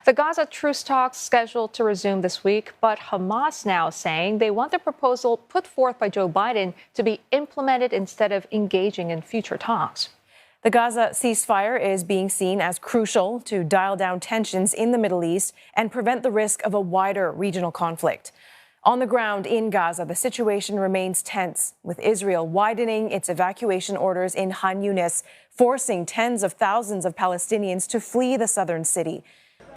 The Gaza truce talks scheduled to resume this week, but Hamas now saying they want the proposal put forth by Joe Biden to be implemented instead of engaging in future talks. The Gaza ceasefire is being seen as crucial to dial down tensions in the Middle East and prevent the risk of a wider regional conflict. On the ground in Gaza, the situation remains tense, with Israel widening its evacuation orders in Khan Yunis, forcing tens of thousands of Palestinians to flee the southern city.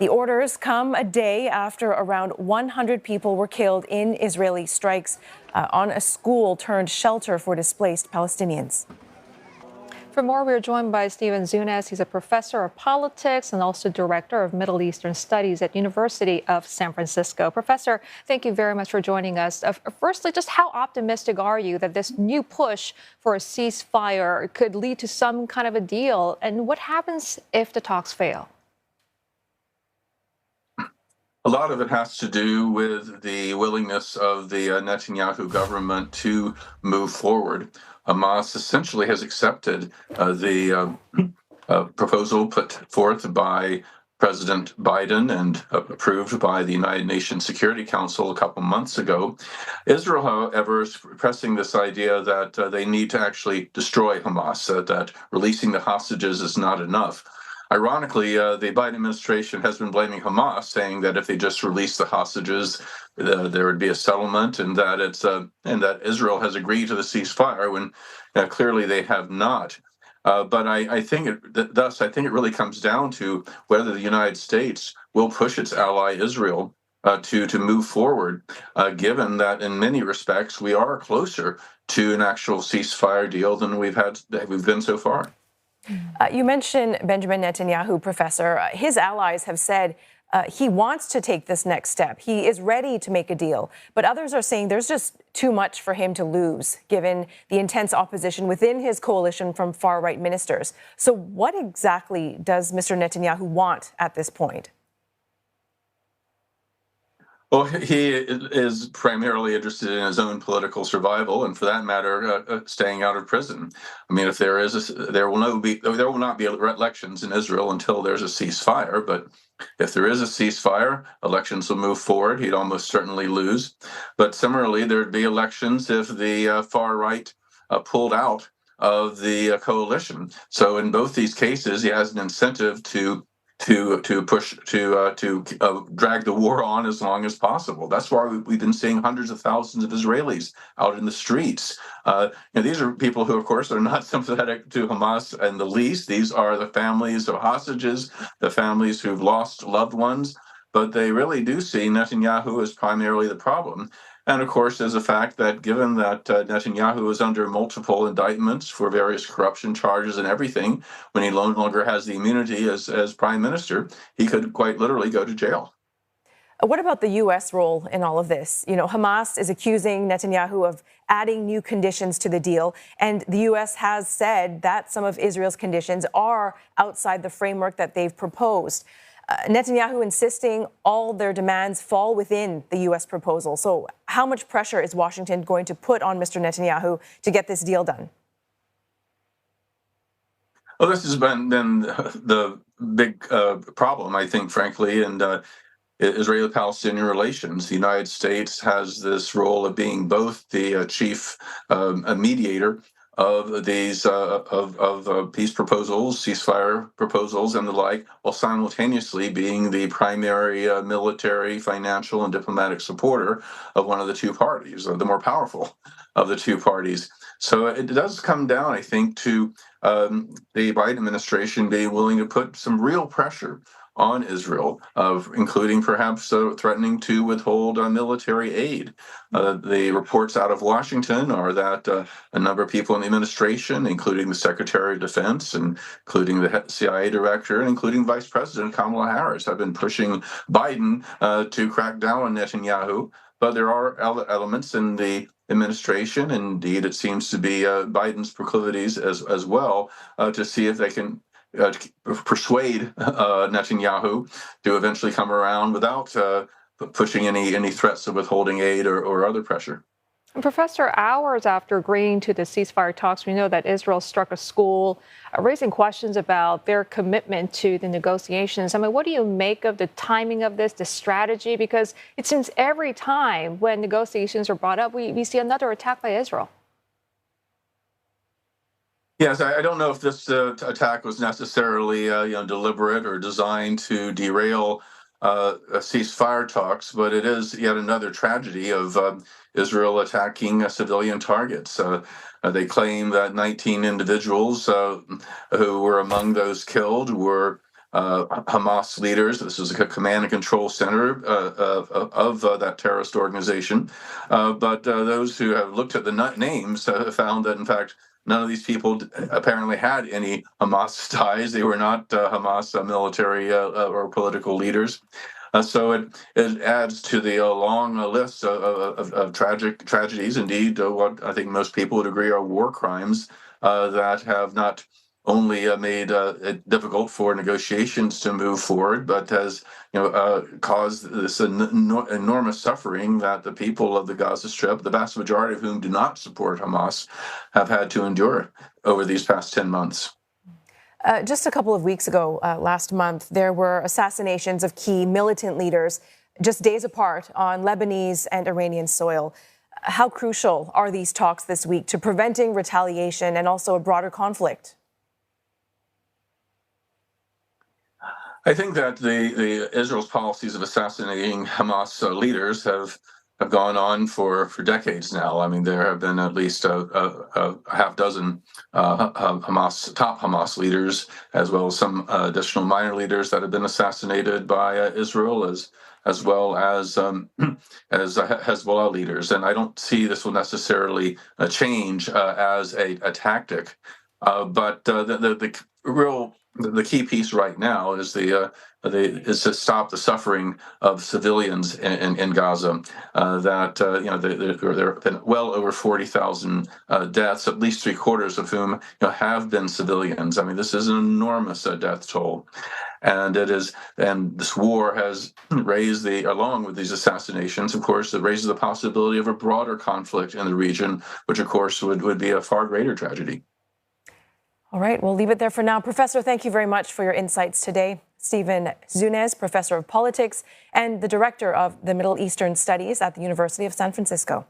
The orders come a day after around 100 people were killed in Israeli strikes on a school turned shelter for displaced Palestinians. For more, we're joined by Zunes. He's a professor of politics and also director of Middle Eastern Studies at University of San Francisco. Professor, thank you very much for joining us. Firstly, just how optimistic are you that this new push for a ceasefire could lead to some kind of a deal? And what happens if the talks fail? A lot of it has to do with the willingness of the Netanyahu government to move forward. Hamas essentially has accepted the proposal put forth by President Biden and approved by the United Nations Security Council a couple months ago. Israel, however, is pressing this idea that they need to actually destroy Hamas, that releasing the hostages is not enough. Ironically, the Biden administration has been blaming Hamas, saying that if they just release the hostages, there would be a settlement, and that that Israel has agreed to the ceasefire when clearly they have not. But I think it really comes down to whether the United States will push its ally Israel to move forward, given that in many respects we are closer to an actual ceasefire deal than we've been so far. You mentioned Benjamin Netanyahu, Professor. His allies have said he wants to take this next step. He is ready to make a deal. But others are saying there's just too much for him to lose, given the intense opposition within his coalition from far-right ministers. So what exactly does Mr. Netanyahu want at this point? Well, he is primarily interested in his own political survival, and for that matter, staying out of prison. I mean, if there will not be elections in Israel until there's a ceasefire. But if there is a ceasefire, elections will move forward. He'd almost certainly lose. But similarly, there'd be elections if the far right pulled out of the coalition. So in both these cases, he has an incentive to push to drag the war on as long as possible. That's why we've been seeing hundreds of thousands of Israelis out in the streets. These are people who, of course, are not sympathetic to Hamas in the least. These are the families of hostages, the families who've lost loved ones, but they really do see Netanyahu as primarily the problem. And of course, there's a fact that given that Netanyahu is under multiple indictments for various corruption charges and everything, when he no longer has the immunity as prime minister, he could quite literally go to jail. What about the U.S. role in all of this? You know, Hamas is accusing Netanyahu of adding new conditions to the deal, and the U.S. has said that some of Israel's conditions are outside the framework that they've proposed. Netanyahu insisting all their demands fall within the U.S. proposal. So how much pressure is Washington going to put on Mr. Netanyahu to get this deal done? Well, this has been the big problem, I think, frankly, in Israeli-Palestinian relations. The United States has this role of being both the chief mediator of these peace proposals, ceasefire proposals, and the like, while simultaneously being the primary military, financial, and diplomatic supporter of one of the two parties, the more powerful of the two parties. So it does come down, I think, to the Biden administration being willing to put some real pressure on Israel, including perhaps threatening to withhold military aid. The reports out of Washington are that a number of people in the administration, including the Secretary of Defense, and including the CIA director, and including Vice President Kamala Harris, have been pushing Biden to crack down on Netanyahu. But there are elements in the administration, indeed it seems to be Biden's proclivities as well, to see if they can persuade Netanyahu to eventually come around without pushing any threats of withholding aid or other pressure. And Professor, hours after agreeing to the ceasefire talks, we know that Israel struck a school, raising questions about their commitment to the negotiations. I mean, what do you make of the timing of this, the strategy? Because it seems every time when negotiations are brought up, we see another attack by Israel. Yes, I don't know if this attack was necessarily deliberate or designed to derail ceasefire talks, but it is yet another tragedy of Israel attacking civilian targets. They claim that 19 individuals who were among those killed were Hamas leaders. This is a command and control center of that terrorist organization. But those who have looked at the names have found that, in fact, none of these people apparently had any Hamas ties. They were not Hamas military or political leaders. So it adds to the long list of tragedies. Indeed, what I think most people would agree are war crimes that have not only made it difficult for negotiations to move forward, but has caused this enormous suffering that the people of the Gaza Strip, the vast majority of whom do not support Hamas, have had to endure over these past 10 months. Just a couple of weeks ago, last month, there were assassinations of key militant leaders just days apart on Lebanese and Iranian soil. How crucial are these talks this week to preventing retaliation and also a broader conflict? I think that the Israel's policies of assassinating Hamas leaders have gone on for decades now. I mean, there have been at least a half dozen top Hamas leaders, as well as some additional minor leaders that have been assassinated by Israel, as well as Hezbollah leaders. And I don't see this will necessarily change as a tactic. But the key piece right now is is to stop the suffering of civilians in Gaza. There have been well over 40,000 deaths, at least three-quarters of whom have been civilians. I mean, this is an enormous death toll. And this war has raised along with these assassinations, of course, it raises the possibility of a broader conflict in the region, which of course would be a far greater tragedy. All right, we'll leave it there for now. Professor, thank you very much for your insights today. Stephen Zunes, professor of politics and the director of the Middle Eastern Studies at the University of San Francisco.